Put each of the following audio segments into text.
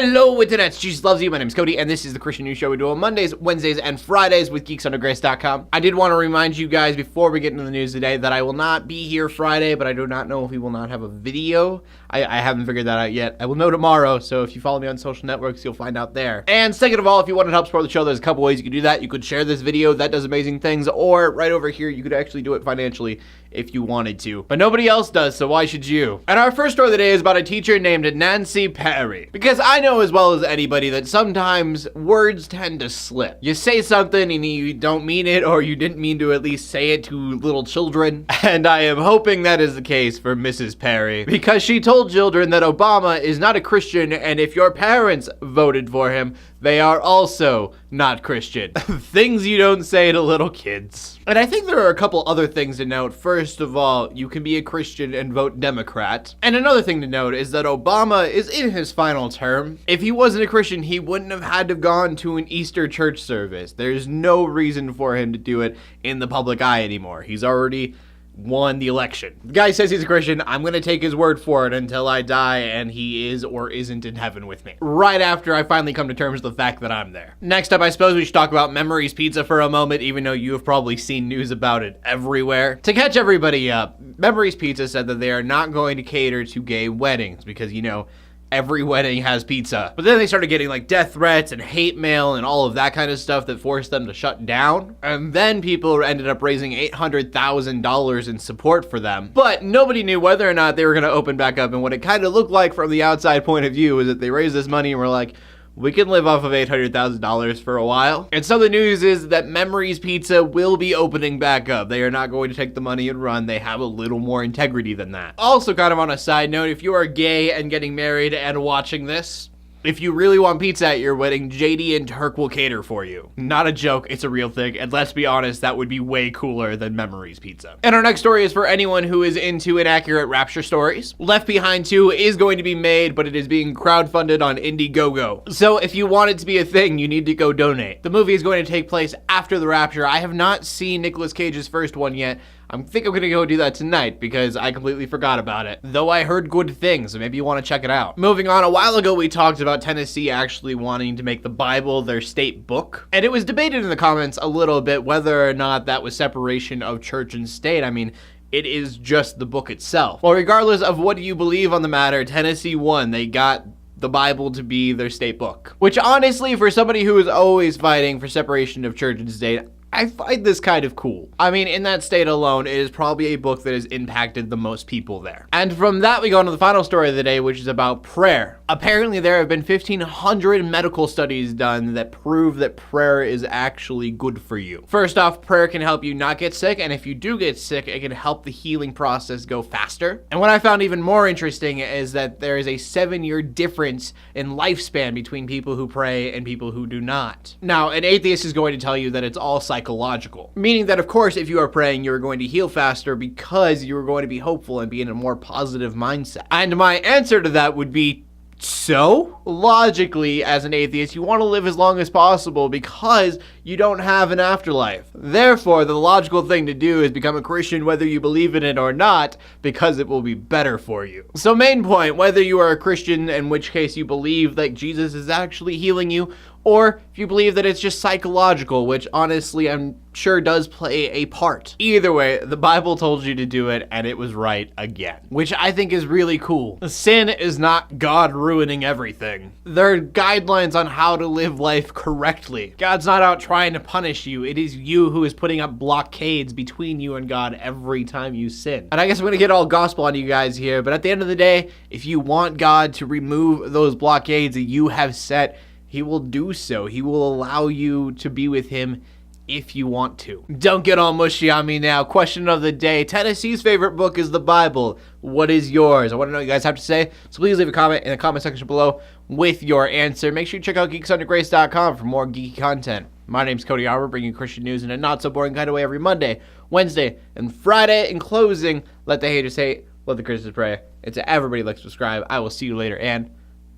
Hello, internets. Jesus loves you. My name is Cody, and this is the Christian News Show we do on Mondays, Wednesdays, and Fridays with GeeksUnderGrace.com. I did want to remind you guys before we get into the news today that I will not be here Friday, but I do not know if we will not have a video. I haven't figured that out yet. I will know tomorrow, so if you follow me on social networks, you'll find out there. And second of all, if you want to help support the show, there's a couple ways you can do that. You could share this video, that does amazing things, or right over here, you could actually do it financially if you wanted to. But nobody else does, so why should you? And our first story of the day is about a teacher named Nancy Perry. Because I know as well as anybody that sometimes words tend to slip. You say something and you don't mean it, or you didn't mean to at least say it to little children. And I am hoping that is the case for Mrs. Perry, because she told children that Obama is not a Christian, and if your parents voted for him, they are also not Christian. Things you don't say to little kids. And I think there are a couple other things to note. First of all, you can be a Christian and vote Democrat. And another thing to note is that Obama is in his final term. If he wasn't a Christian, he wouldn't have had to have gone to an Easter church service. There's no reason for him to do it in the public eye anymore. He's already won the election. The guy says he's a Christian. I'm gonna take his word for it until I die and he is or isn't in heaven with me. Right after I finally come to terms with the fact that I'm there. Next up, I suppose we should talk about Memories Pizza for a moment, even though you have probably seen news about it everywhere. To catch everybody up, Memories Pizza said that they are not going to cater to gay weddings because, you know, every wedding has pizza. But then they started getting like death threats and hate mail and all of that kind of stuff that forced them to shut down. And then people ended up raising $800,000 in support for them. But nobody knew whether or not they were going to open back up. And what it kind of looked like from the outside point of view is that they raised this money and were like, we can live off of $800,000 for a while. And so the news is that Memories Pizza will be opening back up. They are not going to take the money and run. They have a little more integrity than that. Also, kind of on a side note, if you are gay and getting married and watching this, if you really want pizza at your wedding, JD and Turk will cater for you. Not a joke, it's a real thing, and let's be honest, that would be way cooler than Memories Pizza. And our next story is for anyone who is into inaccurate rapture stories. Left Behind 2 is going to be made, but it is being crowdfunded on Indiegogo. So if you want it to be a thing, you need to go donate. The movie is going to take place after the rapture. I have not seen Nicolas Cage's first one yet. I think I'm gonna go do that tonight because I completely forgot about it. Though I heard good things, so maybe you wanna check it out. Moving on, a while ago we talked about Tennessee actually wanting to make the Bible their state book. And it was debated in the comments a little bit whether or not that was separation of church and state. I mean, it is just the book itself. Well, regardless of what you believe on the matter, Tennessee won. They got the Bible to be their state book. Which honestly, for somebody who is always fighting for separation of church and state, I find this kind of cool. I mean, in that state alone, it is probably a book that has impacted the most people there. And from that, we go on to the final story of the day, which is about prayer. Apparently, there have been 1,500 medical studies done that prove that prayer is actually good for you. First off, prayer can help you not get sick, and if you do get sick, it can help the healing process go faster. And what I found even more interesting is that there is a 7-year difference in lifespan between people who pray and people who do not. Now, an atheist is going to tell you that it's all psychological, meaning that, of course, if you are praying, you're going to heal faster because you're going to be hopeful and be in a more positive mindset. And my answer to that would be, so? Logically, as an atheist, you want to live as long as possible because you don't have an afterlife. Therefore, the logical thing to do is become a Christian whether you believe in it or not, because it will be better for you. So main point, whether you are a Christian, in which case you believe that Jesus is actually healing you, or if you believe that it's just psychological, which honestly I'm sure does play a part. Either way, the Bible told you to do it, and it was right again, which I think is really cool. Sin is not God ruining everything. There are guidelines on how to live life correctly. God's not out trying to punish you. It is you who is putting up blockades between you and God every time you sin. And I guess I'm gonna get all gospel on you guys here, but at the end of the day, if you want God to remove those blockades that you have set, He will do so. He will allow you to be with Him if you want to. Don't get all mushy on me now. Question of the day. Tennessee's favorite book is the Bible. What is yours? I want to know what you guys have to say. So please leave a comment in the comment section below with your answer. Make sure you check out GeeksUnderGrace.com for more geeky content. My name's Cody Armour, bringing you Christian news in a not so boring kind of way every Monday, Wednesday, and Friday. In closing, let the haters hate, let the critics pray. And to everybody like, subscribe. I will see you later, and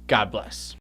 God bless.